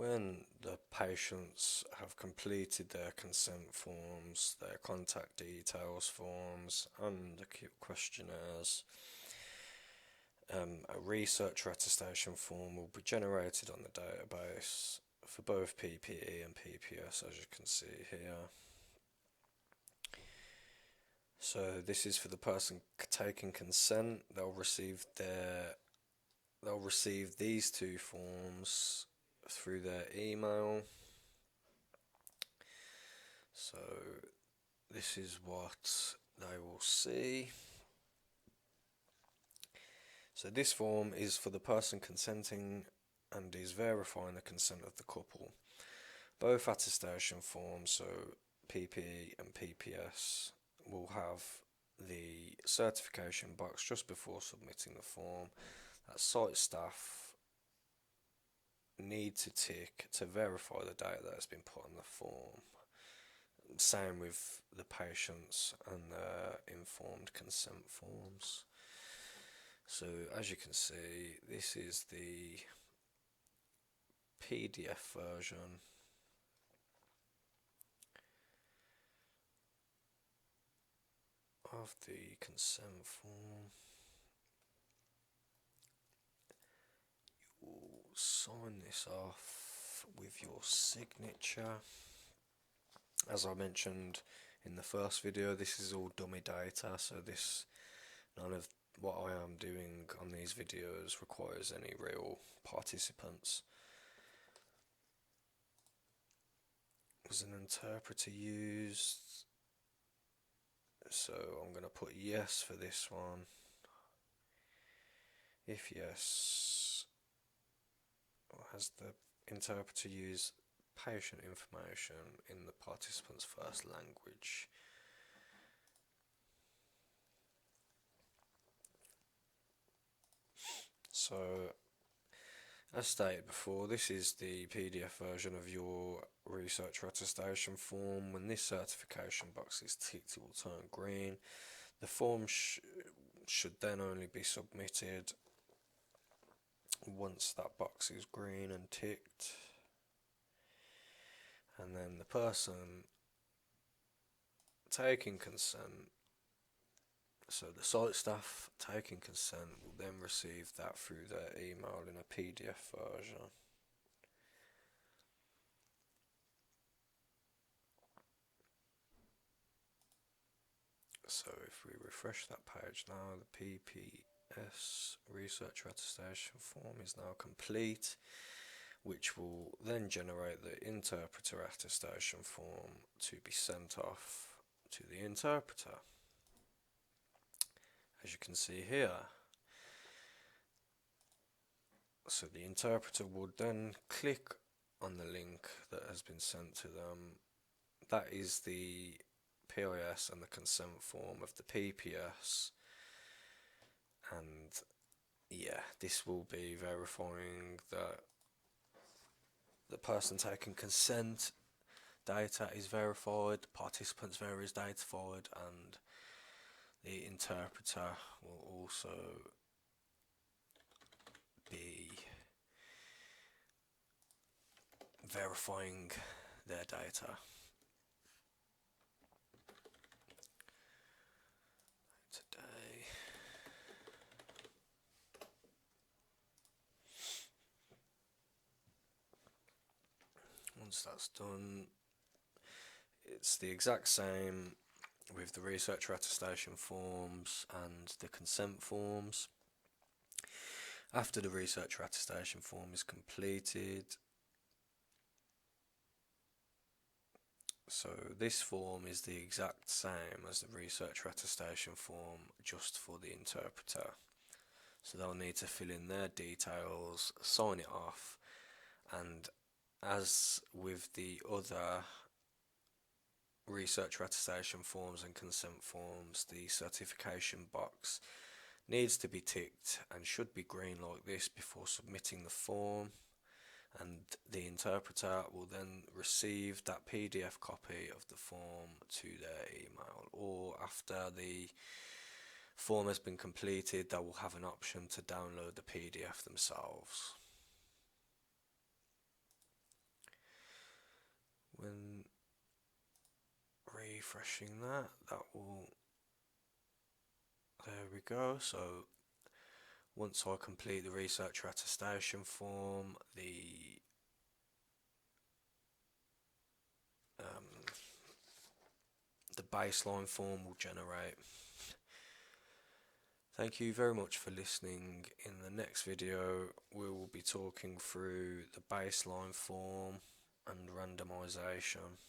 when the patients have completed their consent forms, their contact details forms, and the questionnaires, a researcher attestation form will be generated on the database for both PPE and PPS, as you can see here. So this is for the person taking consent. They'll receive these two forms through their email. So this is what they will see. So this form is for the person consenting and is verifying the consent of the couple. Both attestation forms, so PPE and PPS, will have the certification box just before submitting the form that site staff need to tick to verify the data that has been put on the form. Same with the patients and the informed consent forms. So as you can see, this is the PDF version of the consent form. You will sign this off with your signature. As I mentioned in the first video, this is all dummy data, so none of what I am doing on these videos requires any real participants. Was an interpreter used? So I'm going to put yes for this one. If yes, has the interpreter used patient information in the participant's first language? So, as stated before, this is the PDF version of your researcher attestation form. When this certification box is ticked, it will turn green. The form should then only be submitted once that box is green and ticked. And then the person taking consent, so the site staff taking consent, will then receive that through their email in a PDF version. So if we refresh that page now, the PPS researcher attestation form is now complete, which will then generate the interpreter attestation form to be sent off to the interpreter. As you can see here. So the interpreter would then click on the link that has been sent to them. That is the PIS and the consent form of the PPS. And yeah, this will be verifying that the person taking consent data is verified, participants' various data forward, and the interpreter will also be verifying their data. Today. Once that's done, it's the exact same with the researcher attestation forms and the consent forms. After the researcher attestation form is completed, so this form is the exact same as the researcher attestation form, just for the interpreter. So they'll need to fill in their details, sign it off, and as with the other researcher attestation forms and consent forms, the certification box needs to be ticked and should be green like this before submitting the form, and the interpreter will then receive that PDF copy of the form to their email, or after the form has been completed, they will have an option to download the PDF themselves. when refreshing that will, there we go. So once I complete the researcher attestation form, the baseline form will generate. Thank you very much for listening. In the next video we will be talking through the baseline form and randomization.